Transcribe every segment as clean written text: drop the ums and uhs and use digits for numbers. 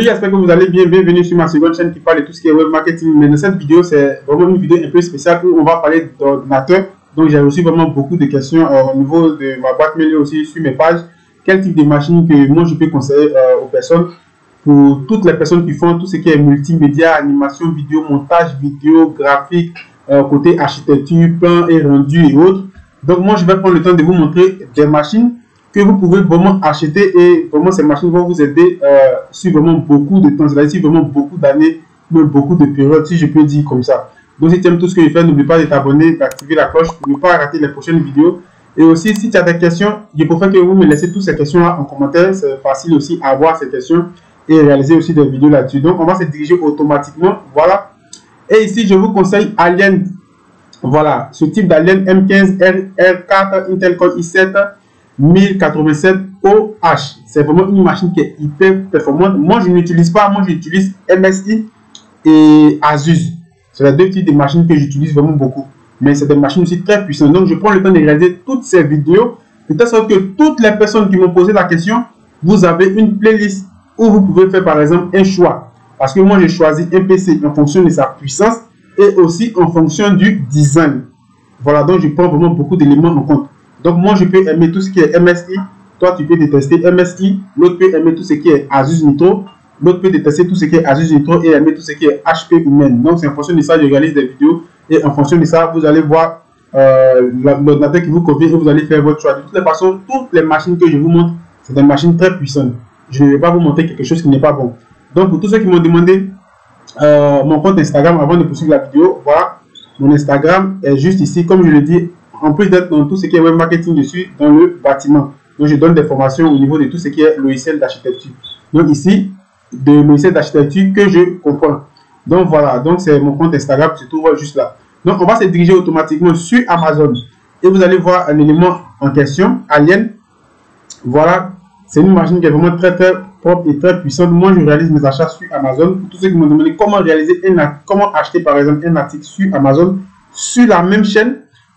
J'espère que vous allez bien. Bienvenue sur ma seconde chaîne qui parle de tout ce qui est web marketing. Mais dans cette vidéo, c'est vraiment une vidéo un peu spéciale où on va parler d'ordinateur. Donc, j'ai reçu vraiment beaucoup de questions au niveau de ma boîte mail et aussi sur mes pages. Quel type de machine que moi je peux conseiller aux personnes, pour toutes les personnes qui font tout ce qui est multimédia, animation, vidéo, montage, vidéo, graphique, côté architecture, plan et rendu et autres. Donc, moi je vais prendre le temps de vous montrer des machines que vous pouvez vraiment acheter et vraiment ces machines vont vous aider sur vraiment beaucoup de temps, c'est-à-dire vraiment beaucoup d'années, même beaucoup de périodes, si je peux dire comme ça. Donc si tu aimes tout ce que je fais, n'oublie pas de t'abonner, d'activer la cloche pour ne pas rater les prochaines vidéos. Et aussi, si tu as des questions, je préfère que vous me laissez toutes ces questions-là en commentaire. C'est facile aussi à voir ces questions et réaliser aussi des vidéos là-dessus. Donc on va se diriger automatiquement, voilà. Et ici, je vous conseille Alien. Voilà, ce type d'Alien M15 R4 Intel Core i7 1087OH. C'est vraiment une machine qui est hyper performante. Moi, je n'utilise pas, moi j'utilise MSI et Asus. C'est les deux types de machines que j'utilise vraiment beaucoup. Mais c'est des machines aussi très puissantes. Donc, je prends le temps de réaliser toutes ces vidéos de telle sorte que toutes les personnes qui m'ont posé la question, vous avez une playlist où vous pouvez faire par exemple un choix. Parce que moi, j'ai choisi un PC en fonction de sa puissance et aussi en fonction du design. Voilà, donc je prends vraiment beaucoup d'éléments en compte. Donc moi je peux aimer tout ce qui est MSI, toi tu peux détester MSI, l'autre peut aimer tout ce qui est Asus Nitro, l'autre peut détester tout ce qui est Asus Nitro et aimer tout ce qui est HP ou même. Donc c'est en fonction de ça je réalise des vidéos et en fonction de ça vous allez voir l'ordinateur qui vous convient et vous allez faire votre choix. De toutes les façons, toutes les machines que je vous montre, c'est des machines très puissantes. Je ne vais pas vous montrer quelque chose qui n'est pas bon. Donc pour tous ceux qui m'ont demandé mon compte Instagram avant de poursuivre la vidéo, voilà, mon Instagram est juste ici, comme je le dis. En plus d'être dans tout ce qui est web marketing, je suis dans le bâtiment. Donc, je donne des formations au niveau de tout ce qui est logiciel d'architecture. Donc, ici, de logiciel d'architecture que je comprends. Donc, voilà. Donc, c'est mon compte Instagram qui se trouve juste là. Donc, on va se diriger automatiquement sur Amazon. Et vous allez voir un élément en question, Alien. Voilà. C'est une machine qui est vraiment très, très propre et très puissante. Moi, je réalise mes achats sur Amazon. Pour tous ceux qui m'ont demandé comment acheter, par exemple, un article sur Amazon, sur la même chaîne,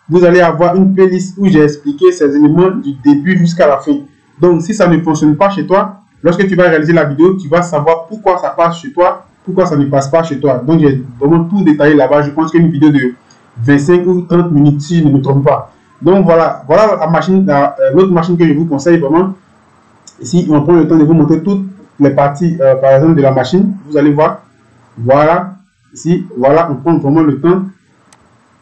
vous allez avoir une playlist où j'ai expliqué ces éléments du début jusqu'à la fin. Donc, si ça ne fonctionne pas chez toi, lorsque tu vas réaliser la vidéo, tu vas savoir pourquoi ça passe chez toi, pourquoi ça ne passe pas chez toi. Donc, j'ai vraiment tout détaillé là-bas. Je pense qu'une vidéo de 25 ou 30 minutes, si je ne me trompe pas. Donc, voilà la machine, l'autre machine que je vous conseille vraiment. Ici, on prend le temps de vous montrer toutes les parties, par exemple, de la machine. Vous allez voir. Voilà. Ici, voilà, on prend vraiment le temps.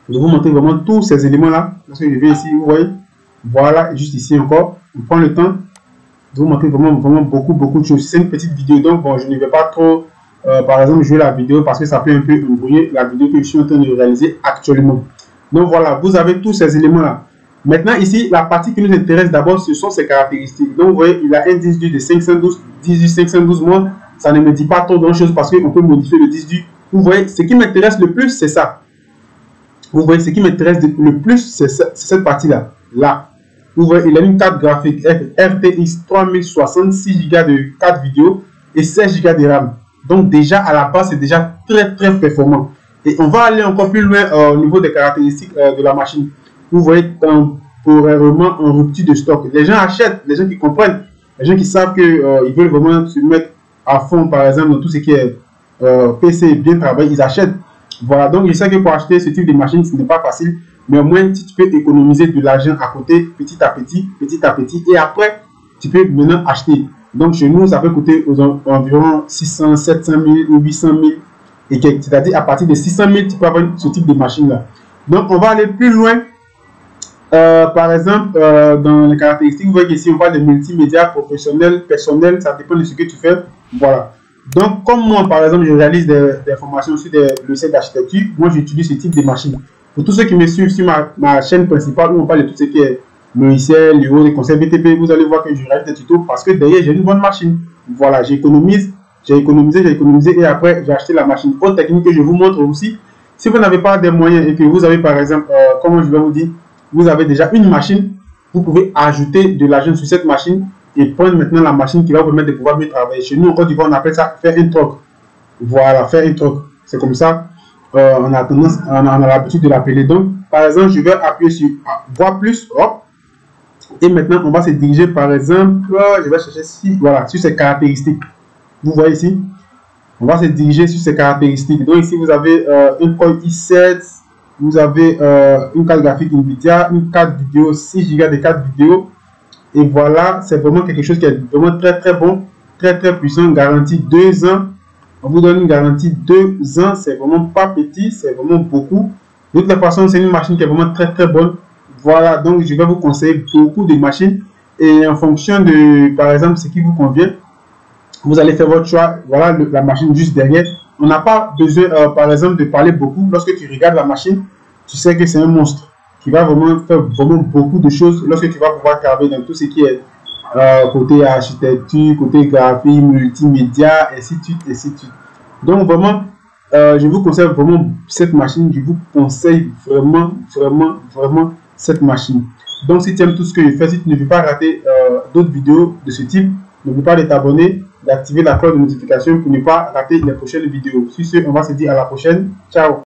Je vais vous montrer vraiment tous ces éléments-là. Lorsque je viens ici, vous voyez. Voilà, juste ici encore. On prend le temps de vous montrer vraiment beaucoup de choses. C'est une petite vidéo, donc bon, je ne vais pas trop, par exemple, jouer la vidéo parce que ça peut un peu embrouiller la vidéo que je suis en train de réaliser actuellement. Donc voilà, vous avez tous ces éléments-là. Maintenant, ici, la partie qui nous intéresse d'abord, ce sont ses caractéristiques. Donc, vous voyez, il a un disque dur de 512 mois. Ça ne me dit pas trop grand-chose parce qu'on peut modifier le disque dur. Vous voyez, ce qui m'intéresse le plus, c'est ça. Vous voyez, ce qui m'intéresse le plus, c'est cette partie-là. Là. Vous voyez, il a une carte graphique RTX 3060, 6 Go de carte vidéo et 16 Go de RAM. Donc, déjà, à la base, c'est déjà très, très performant. Et on va aller encore plus loin au niveau des caractéristiques de la machine. Vous voyez, temporairement en rupture de stock. Les gens achètent, les gens qui comprennent, les gens qui savent qu'ils veulent vraiment se mettre à fond, par exemple, dans tout ce qui est PC bien travaillé, ils achètent. Voilà, donc je sais que pour acheter ce type de machine, ce n'est pas facile, mais au moins si tu peux économiser de l'argent à côté, petit à petit, et après, tu peux maintenant acheter. Donc chez nous, ça peut coûter environ 600, 700 000 ou 800 000, et c'est-à-dire à partir de 600 000, tu peux avoir ce type de machine-là. Donc on va aller plus loin. Par exemple, dans les caractéristiques, vous voyez qu'ici on parle de multimédia, professionnel, personnel, ça dépend de ce que tu fais. Voilà. Donc, comme moi, par exemple, je réalise des formations sur des logiciels d'architecture, moi, j'utilise ce type de machine. Pour tous ceux qui me suivent sur ma chaîne principale, où on parle de tout ce qui est logiciel, les conseils BTP, vous allez voir que je réalise des tutos parce que derrière, j'ai une bonne machine. Voilà, j'économise, j'ai économisé, et après, j'ai acheté la machine. Autre technique que je vous montre aussi, si vous n'avez pas des moyens et que vous avez, par exemple, comment je vais vous dire, vous avez déjà une machine, vous pouvez ajouter de l'argent sur cette machine et prendre maintenant la machine qui va vous permettre de pouvoir mieux travailler. Chez nous, en Côte d'Ivoire, on appelle ça faire un troc. Voilà, faire un troc. C'est comme ça, on a l'habitude de l'appeler. Donc, par exemple, je vais appuyer sur voir plus, hop, et maintenant, on va se diriger, par exemple, je vais chercher ici, voilà, sur ces caractéristiques. Vous voyez ici, on va se diriger sur ces caractéristiques. Donc ici, vous avez un Core i7, vous avez une carte graphique NVIDIA, une carte vidéo, 6 Go de carte vidéo. Et voilà, c'est vraiment quelque chose qui est vraiment très bon, très puissant, garantie 2 ans. On vous donne une garantie 2 ans, c'est vraiment pas petit, c'est vraiment beaucoup. De toute façon, c'est une machine qui est vraiment très bonne. Voilà, donc je vais vous conseiller beaucoup de machines. Et en fonction de, par exemple, ce qui vous convient, vous allez faire votre choix. Voilà la machine juste derrière. On n'a pas besoin, par exemple, de parler beaucoup. Lorsque tu regardes la machine, tu sais que c'est un monstre qui va vraiment faire beaucoup de choses lorsque tu vas pouvoir travailler dans tout ce qui est côté architecture, côté graphie, multimédia, ainsi de suite. Donc vraiment, je vous conseille vraiment cette machine. Je vous conseille vraiment cette machine. Donc si tu aimes tout ce que je fais, si tu ne veux pas rater d'autres vidéos de ce type, n'oublie pas de t'abonner, d'activer la cloche de notification pour ne pas rater les prochaines vidéos. Sur ce, on va se dire à la prochaine. Ciao.